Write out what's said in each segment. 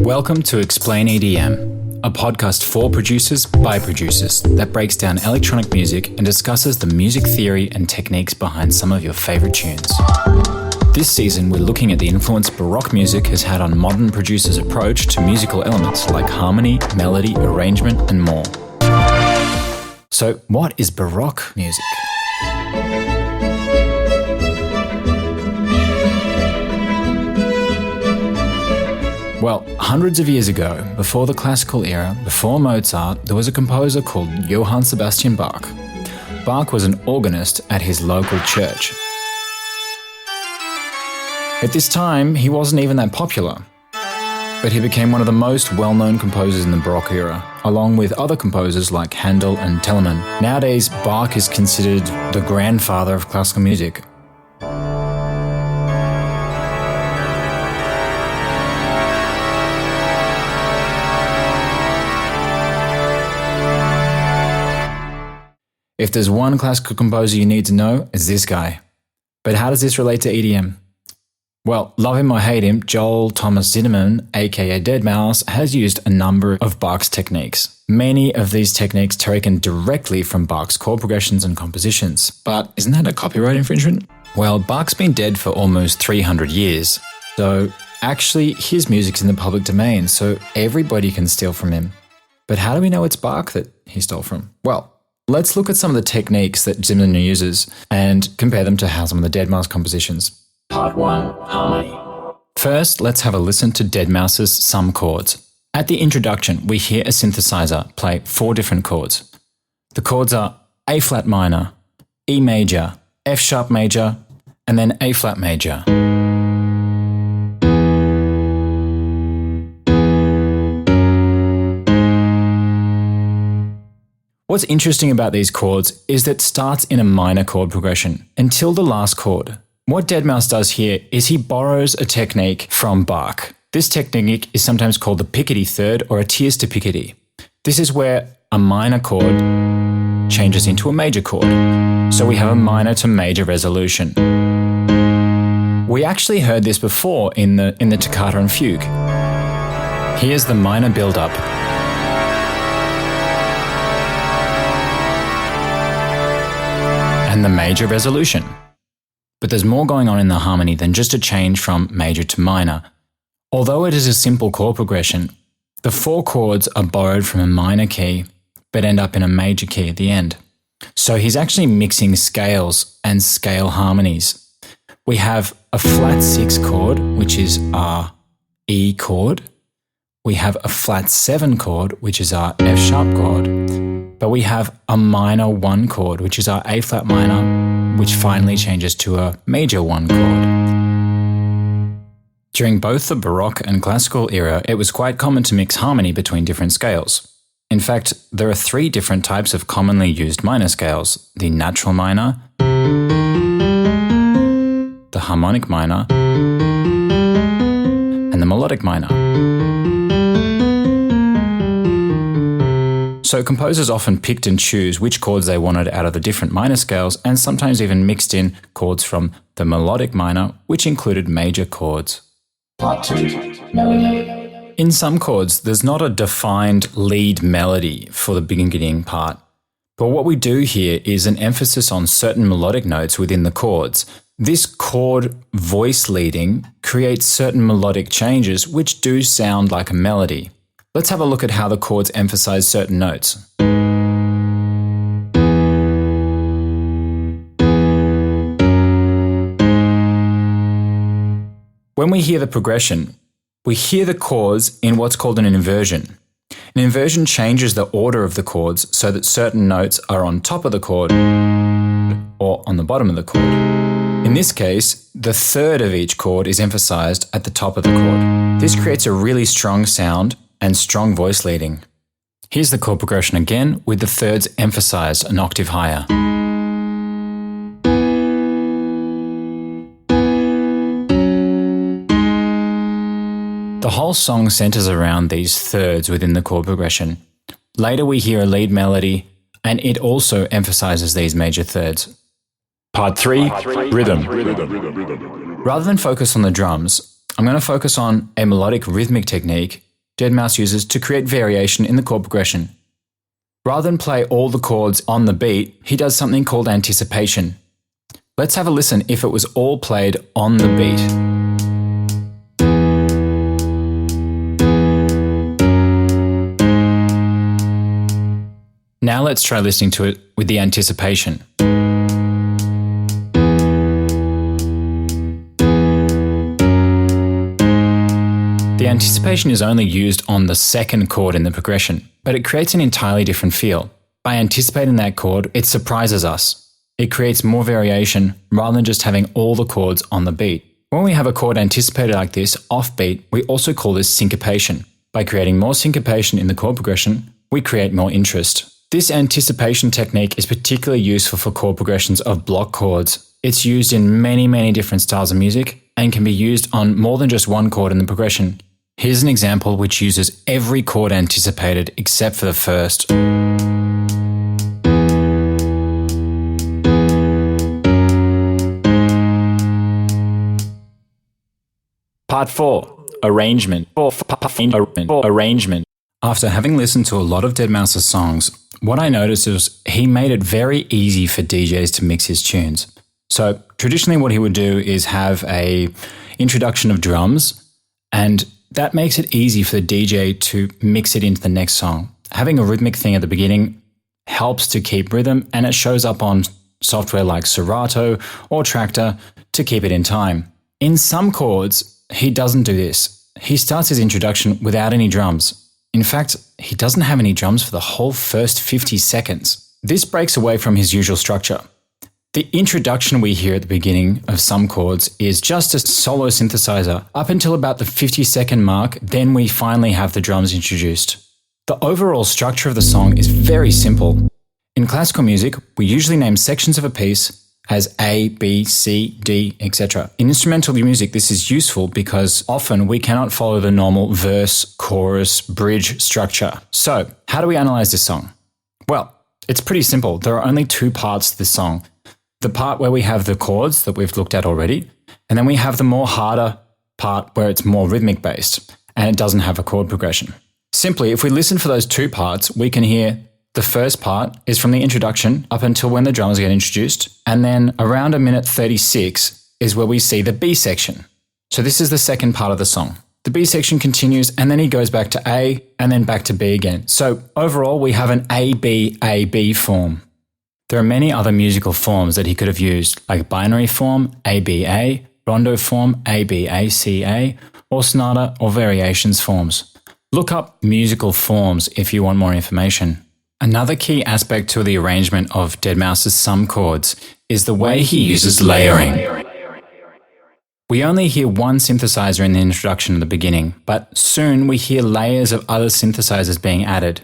Welcome to Explain EDM, a podcast for producers by producers that breaks down electronic music and discusses the music theory and techniques behind some of your favourite tunes. This season, we're looking at the influence Baroque music has had on modern producers' approach to musical elements like harmony, melody, arrangement, and more. So, what is Baroque music? Well, hundreds of years ago, before the classical era, before Mozart, there was a composer called Johann Sebastian Bach. Bach was an organist at his local church. At this time, he wasn't even that popular, but he became one of the most well-known composers in the Baroque era, along with other composers like Handel and Telemann. Nowadays, Bach is considered the grandfather of classical music. If there's one classical composer you need to know, it's this guy. But how does this relate to EDM? Well, love him or hate him, Joel Thomas Zinnemann, aka Deadmau5, has used a number of Bach's techniques. Many of these techniques taken directly from Bach's chord progressions and compositions. But isn't that a copyright infringement? Well, Bach's been dead for almost 300 years. So actually, his music's in the public domain, so everybody can steal from him. But how do we know it's Bach that he stole from? Well, let's look at some of the techniques that Zinnemann uses and compare them to how some of the Deadmau5 compositions. Part 1. Harmony. First, let's have a listen to Deadmau5's Some Chords. At the introduction, we hear a synthesizer play 4 different chords. The chords are A flat minor, E major, F sharp major, and then A flat major. What's interesting about these chords is that it starts in a minor chord progression until the last chord. What Deadmau5 does here is he borrows a technique from Bach. This technique is sometimes called the picardy third or a tierce de picardy. This is where a minor chord changes into a major chord. So we have a minor to major resolution. We actually heard this before in the toccata and fugue. Here's the minor build-up. And the major resolution. But there's more going on in the harmony than just a change from major to minor. Although it is a simple chord progression, the 4 chords are borrowed from a minor key, but end up in a major key at the end. So he's actually mixing scales and scale harmonies. We have a flat 6 chord, which is our E chord. We have a flat 7 chord, which is our F sharp chord. But we have a minor 1 chord, which is our A flat minor, which finally changes to a major 1 chord. During both the Baroque and classical era, it was quite common to mix harmony between different scales. In fact, there are 3 different types of commonly used minor scales: the natural minor, the harmonic minor, and the melodic minor. So composers often picked and chose which chords they wanted out of the different minor scales, and sometimes even mixed in chords from the melodic minor, which included major chords. Part 2. Melody. In some chords, there's not a defined lead melody for the beginning part, but what we do here is an emphasis on certain melodic notes within the chords. This chord voice leading creates certain melodic changes which do sound like a melody. Let's have a look at how the chords emphasize certain notes. When we hear the progression, we hear the chords in what's called an inversion. An inversion changes the order of the chords so that certain notes are on top of the chord or on the bottom of the chord. In this case, the third of each chord is emphasized at the top of the chord. This creates a really strong sound and strong voice leading. Here's the chord progression again, with the thirds emphasized an octave higher. The whole song centers around these thirds within the chord progression. Later we hear a lead melody, and it also emphasizes these major thirds. Part 3. Rhythm. Rather than focus on the drums, I'm going to focus on a melodic rhythmic technique Deadmau5 uses to create variation in the chord progression. Rather than play all the chords on the beat, he does something called anticipation. Let's have a listen if it was all played on the beat. Now let's try listening to it with the anticipation. The anticipation is only used on the second chord in the progression, but it creates an entirely different feel. By anticipating that chord, it surprises us. It creates more variation rather than just having all the chords on the beat. When we have a chord anticipated like this off beat, we also call this syncopation. By creating more syncopation in the chord progression, we create more interest. This anticipation technique is particularly useful for chord progressions of block chords. It's used in many different styles of music and can be used on more than just one chord in the progression. Here's an example which uses every chord anticipated except for the first. Part 4. Arrangement. Arrangement. After having listened to a lot of Deadmau5's songs, what I noticed is he made it very easy for DJs to mix his tunes. So traditionally what he would do is have a introduction of drums, and that makes it easy for the DJ to mix it into the next song. Having a rhythmic thing at the beginning helps to keep rhythm, and it shows up on software like Serato or Traktor to keep it in time. In some chords, he doesn't do this. He starts his introduction without any drums. In fact, he doesn't have any drums for the whole first 50 seconds. This breaks away from his usual structure. The introduction we hear at the beginning of some chords is just a solo synthesizer up until about the 50-second mark, then we finally have the drums introduced. The overall structure of the song is very simple. In classical music, we usually name sections of a piece as A, B, C, D, etc. In instrumental music, this is useful because often we cannot follow the normal verse, chorus, bridge structure. So, how do we analyze this song? Well, it's pretty simple. There are only two parts to this song. The part where we have the chords that we've looked at already, and then we have the more harder part where it's more rhythmic based, and it doesn't have a chord progression. Simply, if we listen for those two parts, we can hear the first part is from the introduction up until when the drums get introduced, and then around a minute 36 is where we see the B section. So this is the second part of the song. The B section continues, and then he goes back to A, and then back to B again. So overall, we have an A-B form. There are many other musical forms that he could have used, like binary form, ABA, rondo form, ABACA, or sonata or variations forms. Look up musical forms if you want more information. Another key aspect to the arrangement of Deadmau5's some chords is the way he uses layering. We only hear one synthesizer in the introduction at the beginning, but soon we hear layers of other synthesizers being added.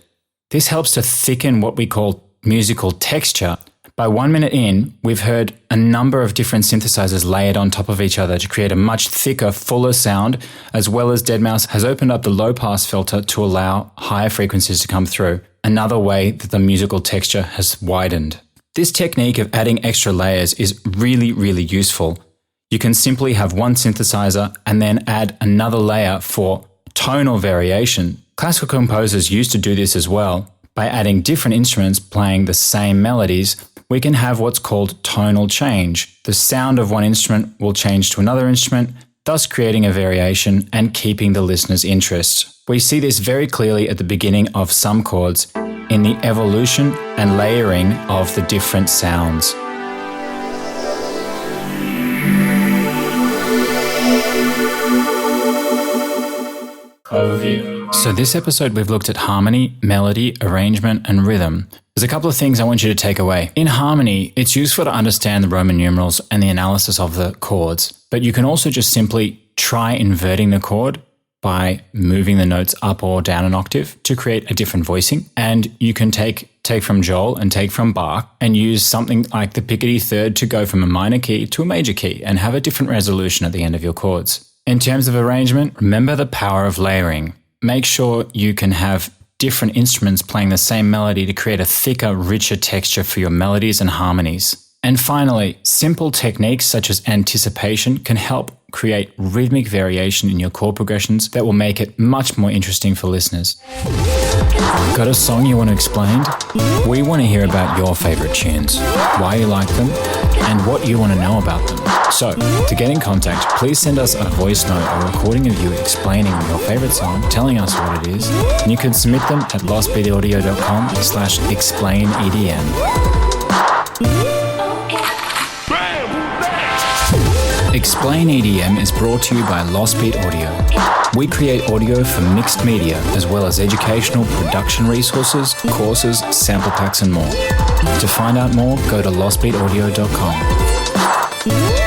This helps to thicken what we call musical texture. By 1 minute in, we've heard a number of different synthesizers layered on top of each other to create a much thicker, fuller sound, as well as Deadmau5 has opened up the low-pass filter to allow higher frequencies to come through. Another way that the musical texture has widened. This technique of adding extra layers is really useful. You can simply have one synthesizer and then add another layer for tonal variation. Classical composers used to do this as well. By adding different instruments playing the same melodies, we can have what's called tonal change. The sound of one instrument will change to another instrument, thus creating a variation and keeping the listener's interest. We see this very clearly at the beginning of some chords in the evolution and layering of the different sounds. Overview. So this episode we've looked at harmony, melody, arrangement, and rhythm. There's a couple of things I want you to take away. In harmony, it's useful to understand the Roman numerals and the analysis of the chords, but you can also just simply try inverting the chord by moving the notes up or down an octave to create a different voicing. And you can take from Joel and take from Bach and use something like the picardy third to go from a minor key to a major key and have a different resolution at the end of your chords. In terms of arrangement, remember the power of layering. Make sure you can have different instruments playing the same melody to create a thicker, richer texture for your melodies and harmonies. And finally, simple techniques such as anticipation can help create rhythmic variation in your chord progressions that will make it much more interesting for listeners. Got a song you want to explain? We want to hear about your favorite tunes, why you like them, and what you want to know about them. So, to get in contact, please send us a voice note or recording of you explaining your favorite song, telling us what it is, and you can submit them at lostbeataudio.com/explainedm. Explain EDM is brought to you by Lost Beat Audio. We create audio for mixed media, as well as educational production resources, courses, sample packs, and more. To find out more, go to lostbeataudio.com.